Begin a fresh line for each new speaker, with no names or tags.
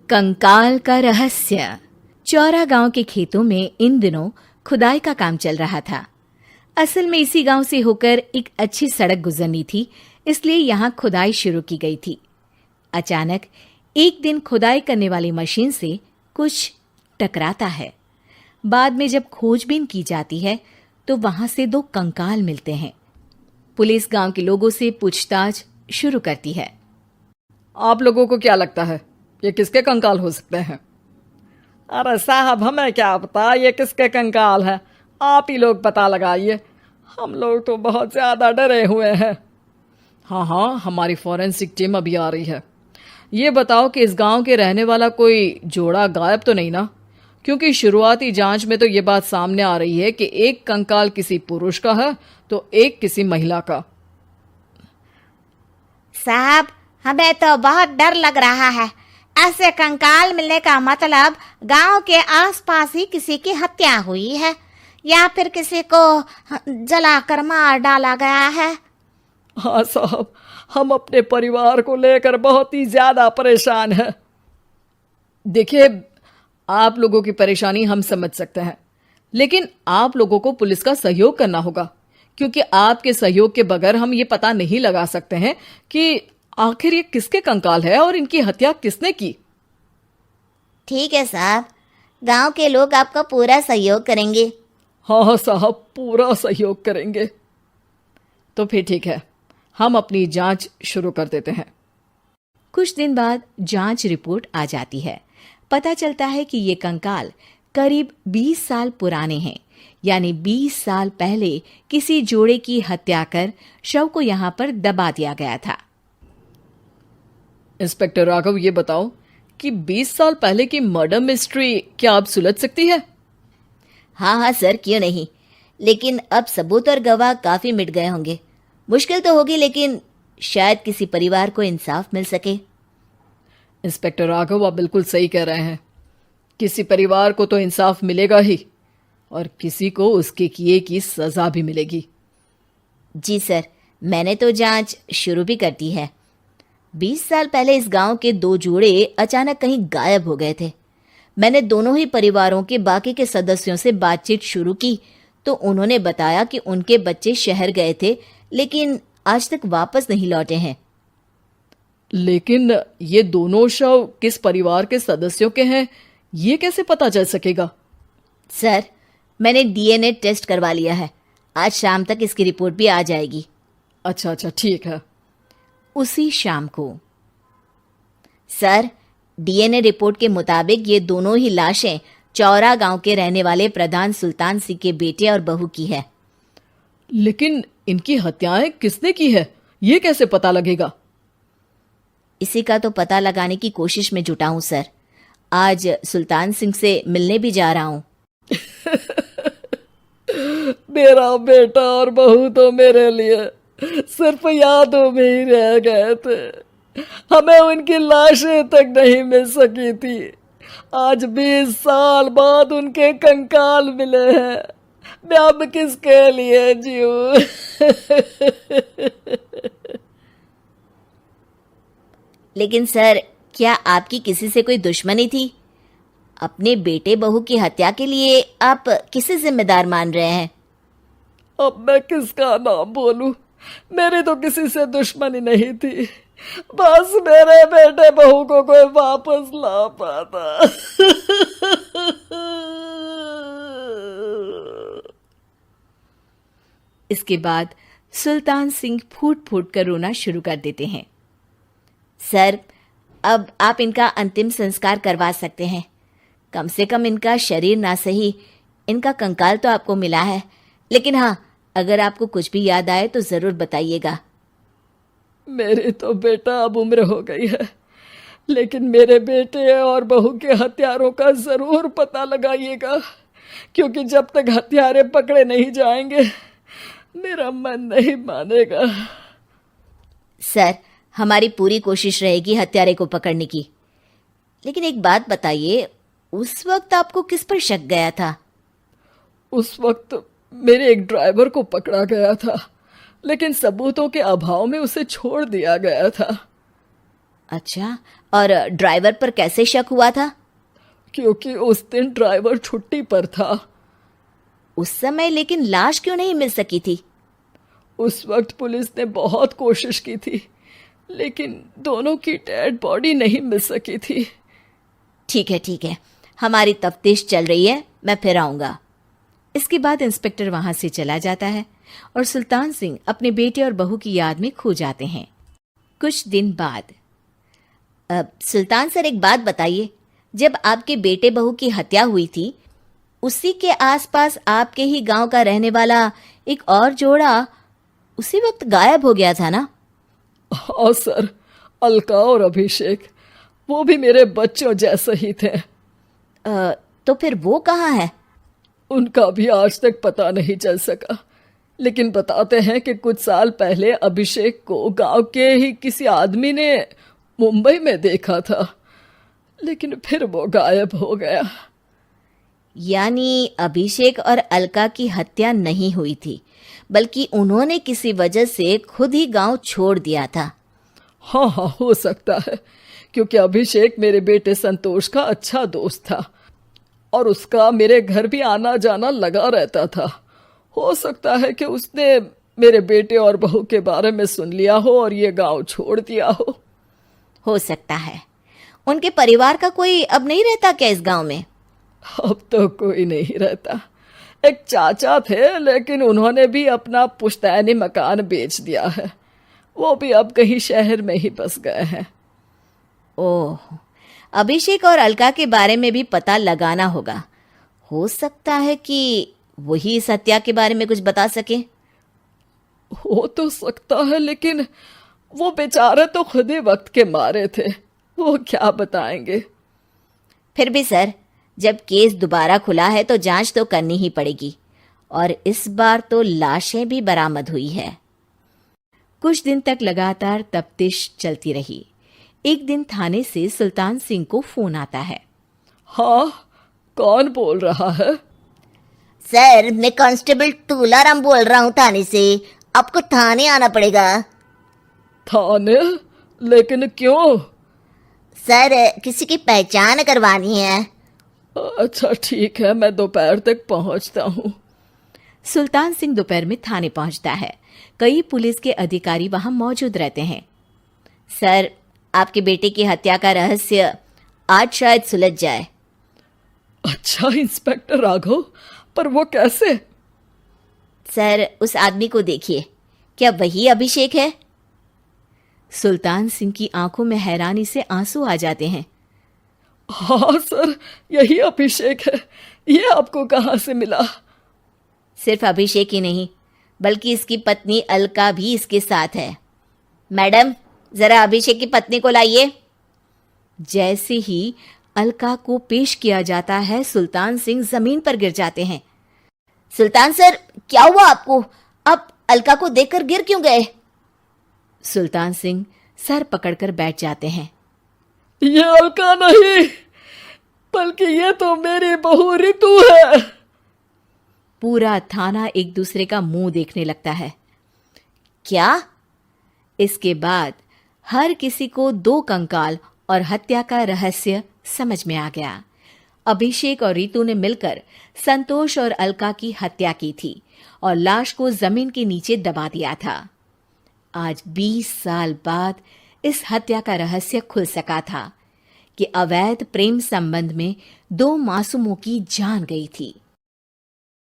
कंकाल का रहस्य। चौरा गांव के खेतों में इन दिनों खुदाई का काम चल रहा था। असल में इसी गांव से होकर एक अच्छी सड़क गुजरनी थी, इसलिए यहाँ खुदाई शुरू की गई थी। अचानक एक दिन खुदाई करने वाली मशीन से कुछ टकराता है। बाद में जब खोजबीन की जाती है तो वहां से 2 कंकाल मिलते हैं। पुलिस गांव के लोगों से पूछताछ शुरू करती है।
आप लोगों को क्या लगता है ये किसके कंकाल हो सकते हैं? अरे साहब, हमें क्या पता ये किसके कंकाल है, आप ही लोग पता लगाइए। हम लोग तो बहुत ज़्यादा डरे हुए हैं। हाँ, हमारी फॉरेंसिक टीम अभी आ रही है। ये बताओ कि इस गांव के रहने वाला कोई जोड़ा गायब तो नहीं ना? क्योंकि शुरुआती जांच में तो ये बात सामने आ रही है कि एक कंकाल किसी पुरुष का है तो एक किसी महिला का।
साहब, हमें तो बहुत डर लग रहा है। ऐसे कंकाल मिलने का मतलब गांव के आसपास ही किसी की हत्या हुई है या फिर किसी को जलाकर मार डाला गया है।
हाँ साहब, हम अपने परिवार को लेकर बहुत ही ज्यादा परेशान हैं। देखिए, आप लोगों की परेशानी हम समझ सकते हैं, लेकिन आप लोगों को पुलिस का सहयोग करना होगा, क्योंकि आपके सहयोग के बगैर हम ये पता नहीं लगा सकते हैं कि आखिर ये किसके कंकाल है और इनकी हत्या किसने की।
ठीक है साहब, गांव के लोग आपका पूरा सहयोग करेंगे।
हाँ साहब, पूरा सहयोग करेंगे। तो फिर ठीक है, हम अपनी जांच शुरू कर देते हैं।
कुछ दिन बाद जांच रिपोर्ट आ जाती है। पता चलता है कि ये कंकाल करीब 20 साल पुराने हैं, यानी 20 साल पहले किसी जोड़े की हत्या कर शव को यहाँ पर दबा दिया गया था।
इंस्पेक्टर राघव, ये बताओ कि 20 साल पहले की मर्डर मिस्ट्री क्या आप सुलझ सकती है?
हाँ सर, क्यों नहीं। लेकिन अब सबूत और गवाह काफी मिट गए होंगे। मुश्किल तो होगी, लेकिन शायद किसी परिवार को इंसाफ मिल सके।
इंस्पेक्टर राघव, आप बिल्कुल सही कह रहे हैं। किसी परिवार को तो इंसाफ मिलेगा ही, और किसी को उसके किए की सजा भी मिलेगी।
जी सर, मैंने तो जांच शुरू भी कर दी है। 20 साल पहले इस गांव के 2 जोड़े अचानक कहीं गायब हो गए थे। मैंने दोनों ही परिवारों के बाकी के सदस्यों से बातचीत शुरू की तो उन्होंने बताया कि उनके बच्चे शहर गए थे, लेकिन आज तक वापस नहीं लौटे हैं।
लेकिन ये दोनों शव किस परिवार के सदस्यों के हैं, ये कैसे पता चल सकेगा?
सर, मैंने डीएनए टेस्ट करवा लिया है। आज शाम तक इसकी रिपोर्ट भी आ जाएगी।
अच्छा, ठीक है।
उसी शाम को
सर, डीएनए रिपोर्ट के मुताबिक ये दोनों ही लाशें चौरा गांव के रहने वाले प्रधान सुल्तान सिंह के बेटे और बहू की है।
लेकिन इनकी हत्याएं किसने की है, ये कैसे पता लगेगा?
इसी का तो पता लगाने की कोशिश में जुटा हूं सर। आज सुल्तान सिंह से मिलने भी जा रहा हूं।
मेरा बेटा और बहू तो मेरे लिए सिर्फ यादों में ही रह गए थे। हमें उनकी लाशें तक नहीं मिल सकी थी। आज 20 साल बाद उनके कंकाल मिले हैं। मैं अब किसके लिए जीऊं?
लेकिन सर, क्या आपकी किसी से कोई दुश्मनी थी? अपने बेटे बहू की हत्या के लिए आप किसे जिम्मेदार मान रहे हैं?
अब मैं किसका नाम बोलूं? मेरी तो किसी से दुश्मनी नहीं थी, बस मेरे बेटे बहू को कोई वापस ला पाता।
इसके बाद सुल्तान सिंह फूट फूट कर रोना शुरू कर देते हैं।
सर, अब आप इनका अंतिम संस्कार करवा सकते हैं। कम से कम इनका शरीर ना सही, इनका कंकाल तो आपको मिला है। लेकिन हाँ, अगर आपको कुछ भी याद आए तो जरूर बताइएगा।
मेरी तो बेटा अब उम्र हो गई है, लेकिन मेरे बेटे और बहू के हत्यारों का जरूर पता लगाइएगा, क्योंकि जब तक हत्यारे पकड़े नहीं जाएंगे मेरा मन नहीं मानेगा।
सर, हमारी पूरी कोशिश रहेगी हत्यारे को पकड़ने की। लेकिन एक बात बताइए, उस वक्त आपको किस पर शक गया था?
उस वक्त मेरे एक ड्राइवर को पकड़ा गया था, लेकिन सबूतों के अभाव में उसे छोड़ दिया गया था।
अच्छा, और ड्राइवर पर कैसे शक हुआ था?
क्योंकि उस दिन ड्राइवर छुट्टी पर था।
उस समय लेकिन लाश क्यों नहीं मिल सकी थी?
उस वक्त पुलिस ने बहुत कोशिश की थी, लेकिन दोनों की डेड बॉडी नहीं मिल सकी थी।
ठीक है, हमारी तफ्तीश चल रही है, मैं फिर आऊंगा।
इसके बाद इंस्पेक्टर वहां से चला जाता है और सुल्तान सिंह अपने बेटे और बहू की याद में खो जाते हैं। कुछ दिन बाद
सुल्तान सर, एक बात बताइए, जब आपके बेटे बहू की हत्या हुई थी, उसी के आसपास आपके ही गांव का रहने वाला एक और जोड़ा उसी वक्त गायब हो गया था ना?
हाँ सर, अलका और अभिषेक, वो भी मेरे बच्चों जैसे ही थे।
तो फिर वो कहाँ है?
उनका भी आज तक पता नहीं चल सका, लेकिन बताते हैं कि कुछ साल पहले अभिषेक को गांव के ही किसी आदमी ने मुंबई में देखा था, लेकिन फिर वो गायब हो गया।
यानी अभिषेक और अलका की हत्या नहीं हुई थी, बल्कि उन्होंने किसी वजह से खुद ही गांव छोड़ दिया था।
हाँ, हो सकता है, क्योंकि अभिषेक मेरे बेटे संतोष का अच्छा दोस्त था और उसका मेरे घर भी आना जाना लगा रहता था। हो सकता है कि उसने मेरे बेटे और बहू के बारे में सुन लिया हो और ये गांव छोड़ दिया हो
सकता है। उनके परिवार का कोई अब नहीं रहता क्या इस गांव में?
अब तो कोई नहीं रहता। एक चाचा थे, लेकिन उन्होंने भी अपना पुश्तैनी मकान बेच दिया है। वो भी अब कहीं शहर में ही बस गए हैं।
ओह, अभिषेक और अलका के बारे में भी पता लगाना होगा। हो सकता है कि वही इस हत्या के बारे में कुछ बता सके।
हो तो सकता है, लेकिन वो बेचारे तो खुद ही वक्त के मारे थे, वो क्या बताएंगे।
फिर भी सर, जब केस दोबारा खुला है तो जांच तो करनी ही पड़ेगी, और इस बार तो लाशें भी बरामद हुई है।
कुछ दिन तक लगातार तफ्तीश चलती रही। एक दिन थाने से सुल्तान सिंह को फोन आता है।
हाँ, कौन बोल रहा है?
सर, मैं कांस्टेबल तुलाराम बोल रहा हूँ थाने से। आपको थाने आना पड़ेगा।
थाने? लेकिन क्यों?
सर, किसी की पहचान करवानी है।
अच्छा ठीक है, मैं दोपहर तक पहुंचता हूँ।
सुल्तान सिंह दोपहर में थाने पहुंचता है। कई पुलिस के अधिकारी वहां मौजूद रहते हैं।
सर, आपके बेटे की हत्या का रहस्य आज शायद सुलझ जाए।
अच्छा इंस्पेक्टर राघव, पर वो कैसे?
सर, उस आदमी को देखिए, क्या वही अभिषेक है?
सुल्तान सिंह की आंखों में हैरानी से आंसू आ जाते हैं।
हाँ सर, यही अभिषेक है। ये आपको कहाँ से मिला?
सिर्फ अभिषेक ही नहीं, बल्कि इसकी पत्नी अलका भी इसके साथ है। मैडम, जरा अभिषेक की पत्नी को लाइए।
जैसे ही अलका को पेश किया जाता है, सुल्तान सिंह जमीन पर गिर जाते हैं।
सुल्तान सर, क्या हुआ आपको? आप अलका को देखकर गिर क्यों गए?
सुल्तान सिंह सर पकड़कर बैठ जाते हैं।
ये अलका नहीं, बल्कि ये तो मेरी बहू रितु है।
पूरा थाना एक दूसरे का मुंह देखने लगता है।
क्या?
इसके बाद हर किसी को दो कंकाल और हत्या का रहस्य समझ में आ गया। अभिषेक और रितु ने मिलकर संतोष और अलका की हत्या की थी और लाश को जमीन के नीचे दबा दिया था। आज 20 साल बाद इस हत्या का रहस्य खुल सका था कि अवैध प्रेम संबंध में 2 मासूमों की जान गई थी।